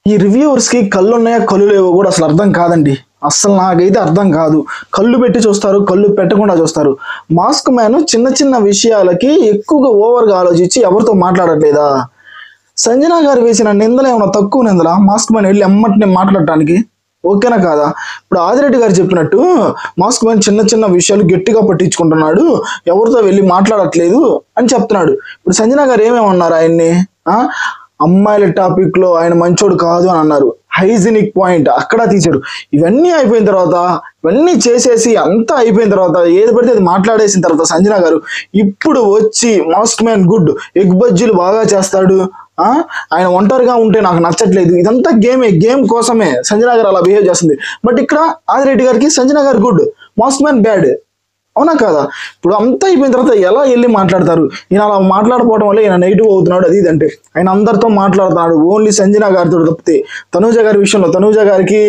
ఈ రివ్యూవర్స్ కి కళ్ళు ఉన్నాయా కళ్ళు లేవో కూడా అసలు అర్థం కాదండి. అస్సలు నాకైతే అర్థం కాదు. కళ్ళు పెట్టి చూస్తారు, కళ్ళు పెట్టకుండా చూస్తారు. మాస్క్ మ్యాన్ చిన్న చిన్న విషయాలకి ఎక్కువగా ఓవర్గా ఆలోచించి ఎవరితో మాట్లాడట్లేదా? సంజన గారు వేసిన నిందలు ఏమైనా తక్కువ నిందలా మాస్క్ మ్యాన్ వెళ్ళి ఎమ్మటిని మాట్లాడటానికి? ఓకేనా కాదా? ఇప్పుడు ఆదిరెడ్డి గారు చెప్పినట్టు మాస్క్ మ్యాన్ చిన్న చిన్న విషయాలు గట్టిగా పట్టించుకుంటున్నాడు, ఎవరితో వెళ్ళి మాట్లాడట్లేదు అని చెప్తున్నాడు. ఇప్పుడు సంజన గారు ఏమేమన్నారు ఆయన్ని? అమ్మాయిల టాపిక్ లో ఆయన మంచోడు కాదు అని అన్నారు. హైజీనిక్ పాయింట్ అక్కడ తీశాడు. ఇవన్నీ అయిపోయిన తర్వాత, ఇవన్నీ చేసేసి అంతా అయిపోయిన తర్వాత, ఏది పడితే అది మాట్లాడేసిన తర్వాత సంజన గారు ఇప్పుడు వచ్చి మాస్క్ మ్యాన్ గుడ్, ఎగ్ బజ్జీలు బాగా చేస్తాడు, ఆయన ఒంటరిగా ఉంటే నాకు నచ్చట్లేదు, ఇదంతా గేమ్ కోసమే సంజన గారు అలా బిహేవ్ చేస్తుంది. బట్ ఇక్కడ ఆదిరెడ్డి గారికి సంజన గారు గుడ్, మాస్క్ మ్యాన్ బ్యాడ్. అవునా కాదా? ఇప్పుడు అంతా అయిపోయిన తర్వాత ఎలా వెళ్ళి మాట్లాడతారు? ఈయన అలా మాట్లాడకపోవడం వల్ల ఈయన నెగిటివ్ అవుతున్నాడు. అది ఇదంటే ఆయన అందరితో మాట్లాడుతున్నాడు, ఓన్లీ సంజన గారితో తప్పితే. తనూజ గారి విషయంలో తనూజ గారికి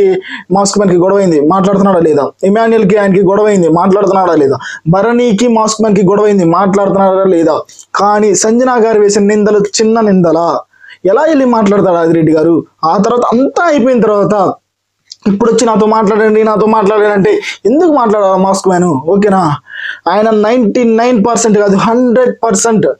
మాస్క్ మ్యాన్ కి గొడవైంది, మాట్లాడుతున్నాడా లేదా? ఇమాన్యుయల్ కి ఆయనకి గొడవైంది, మాట్లాడుతున్నాడా లేదా? భరణికి మాస్క్ మ్యాన్ కి గొడవైంది, మాట్లాడుతున్నాడా లేదా? కానీ సంజన గారు వేసిన నిందలు చిన్న నిందలా? ఎలా వెళ్ళి మాట్లాడతాడు ఆదిరెడ్డి గారు? ఆ తర్వాత అంతా అయిపోయిన తర్వాత ఇప్పుడు వచ్చి నాతో మాట్లాడండి అంటే ఎందుకు మాట్లాడాలి మాస్క్ మ్యాన్? ఓకేనా? ఆయన 99% కాదు 100%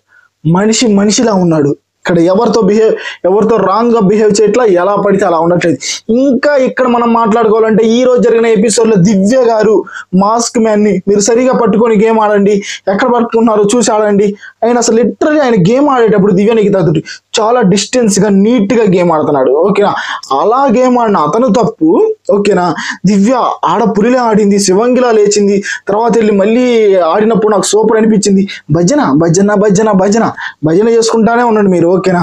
మనిషిలా ఉన్నాడు. ఇక్కడ ఎవరితో రాంగ్ గా బిహేవ్ చేయట్లా, ఎలా పడితే అలా ఉండట్లేదు. ఇంకా ఇక్కడ మనం మాట్లాడుకోవాలంటే ఈ రోజు జరిగిన ఎపిసోడ్ లో దివ్య గారు మాస్క్ మ్యాన్ ని మీరు సరిగా పట్టుకొని గేమ్ ఆడండి, ఎక్కడ పట్టుకున్నారో చూసి ఆడండి. ఆయన అసలు లిటరలీ ఆయన గేమ్ ఆడేటప్పుడు దివ్యానికి తగ్గట్టు చాలా డిస్టెన్స్ గా నీట్ గా గేమ్ ఆడుతున్నాడు. ఓకేనా? అలా గేమ్ ఆడిన అతను తప్పు. ఓకేనా? దివ్య ఆడపురిలా ఆడింది, శివంగిలా లేచింది, తర్వాత వెళ్ళి మళ్ళీ ఆడినప్పుడు నాకు సూపర్ అనిపించింది. భజన చేసుకుంటానే ఉండండి మీరు. ఓకేనా?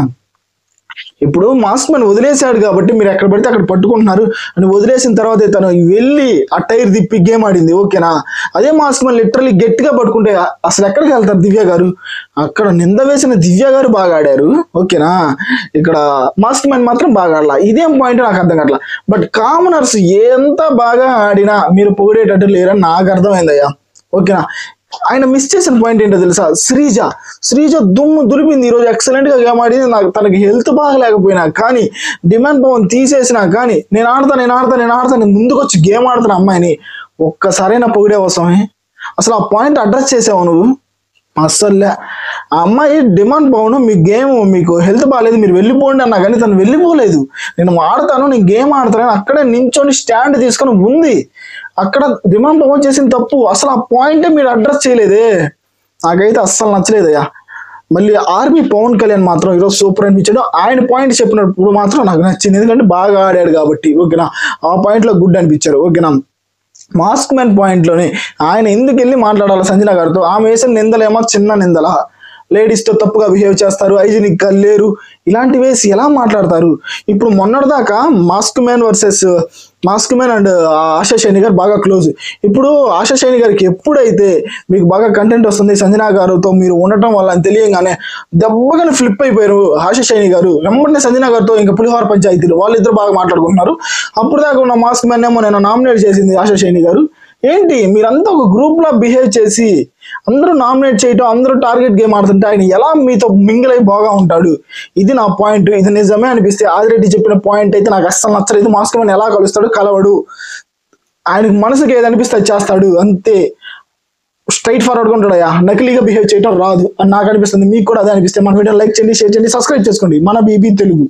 ఇప్పుడు మాస్క్ మ్యాన్ వదిలేశాడు కాబట్టి మీరు ఎక్కడ పడితే అక్కడ పట్టుకుంటున్నారు అని వదిలేసిన తర్వాత తను వెళ్ళి ఆ టైర్ తిప్పి గేమ్ ఆడింది. ఓకేనా? అదే మాస్క్ మ్యాన్ లిటరలీ గట్టిగా పట్టుకుంటే అసలు ఎక్కడికి వెళ్తారు దివ్య గారు? అక్కడ నింద వేసిన దివ్య గారు బాగా ఆడారు. ఓకేనా? ఇక్కడ మాస్క్ మ్యాన్ మాత్రం బాగా ఆడలా. ఇదేం పాయింట్ నాకు అర్థం కావట్లా. బట్ కామనర్స్ ఎంత బాగా ఆడినా మీరు పొగిడేటట్టు లేరని నాకు అర్థమైందయ్యా. ఓకేనా? ఆయన మిస్ చేసిన పాయింట్ ఏంటో తెలుసా? శ్రీజ దుమ్ము దులిపింది ఈరోజు, ఎక్సలెంట్ గా గేమ్ ఆడింది. నాకు తనకి హెల్త్ బాగలేకపోయినా కానీ, డిమాండ్ పవన్ తీసేసినా కానీ నేను ఆడతాను ముందుకు వచ్చి గేమ్ ఆడుతున్న అమ్మాయిని ఒక్కసారైనా పొగిడే అవసరమే? అసలు ఆ పాయింట్ అడ్రస్ చేసావు నువ్వు? అస్సలే. ఆ అమ్మాయి డిమాండ్ పవన్ మీకు హెల్త్ బాగాలేదు మీరు వెళ్ళిపోండి అన్నా కానీ తను వెళ్ళిపోలేదు. నేను గేమ్ ఆడతాను అక్కడే నించొని స్టాండ్ తీసుకొని ఉంది. అక్కడ డిమాండ్ పవన్ చేసిన తప్పు. అసలు ఆ పాయింటే మీరు అడ్రస్ చేయలేదే. నాకైతే అస్సలు నచ్చలేదయ్యా. మళ్ళీ ఆర్మీ పవన్ కళ్యాణ్ మాత్రం ఈరోజు సూపర్ అనిపించాడు. ఆయన పాయింట్ చెప్పినప్పుడు మాత్రం నాకు నచ్చింది, ఎందుకంటే బాగా ఆడాడు కాబట్టి. ఓకేనా? ఆ పాయింట్ లో గుడ్ అనిపించారు. ఓకేనా? మాస్క్ మ్యాన్ పాయింట్ లోనే ఆయన ఎందుకు వెళ్ళి మాట్లాడాలి సంజన గారితో? ఆమె వేసిన నిందలేమో చిన్న నిందలా, లేడీస్ తో తప్పుగా బిహేవ్ చేస్తారు, హైజీనిక్ గా లేరు, ఇలాంటి వేసి ఎలా మాట్లాడతారు? ఇప్పుడు మొన్నటిదాకా mask man and ASHA Saini గారు బాగా క్లోజ్. ఇప్పుడు ఆశా శైని గారికి ఎప్పుడైతే మీకు బాగా కంటెంట్ వస్తుంది సంజన గారితో మీరు ఉండటం వల్ల అని తెలియగానే దెబ్బగానే ఫ్లిప్ అయిపోయారు ఆశా శైని గారు. వెంబడినే సంజన గారితో ఇంకా పులిహోర పంచాయతీలు, వాళ్ళిద్దరు బాగా మాట్లాడుకుంటున్నారు. అప్పుడు దాకా ఉన్న మాస్క్ మ్యాన్ ఏమో నేను నామినేట్ చేసింది ఆశా శైని గారు. ఏంటి మీరంతా ఒక గ్రూప్ లా బిహేవ్ చేసి అందరూ నామినేట్ చేయటం, అందరూ టార్గెట్ గేమ్ ఆడుతుంటే ఆయన ఎలా మీతో మింగిల్ అయి బాగా ఉంటాడు? ఇది నా పాయింట్. ఇది నిజమే అనిపిస్తే ఆదిరెడ్డి చెప్పిన పాయింట్ అయితే నాకు అస్సలు నచ్చలేదు. మాస్క్ మ్యాన్ ఎలా కలుస్తాడు? కలవడు. ఆయనకు మనసుకి ఏది అనిపిస్తే అది చేస్తాడు, అంతే. స్ట్రైట్ ఫార్వర్డ్ గా ఉంటాడయ్యా. నకిలీగా బిహేవ్ చేయడం రాదు అని నాకు అనిపిస్తుంది. మీకు కూడా అదే అనిపిస్తే మన వీడియో లైక్ చేయండి, షేర్ చేయండి, సబ్స్క్రైబ్ చేసుకోండి మన బీబీ తెలుగు.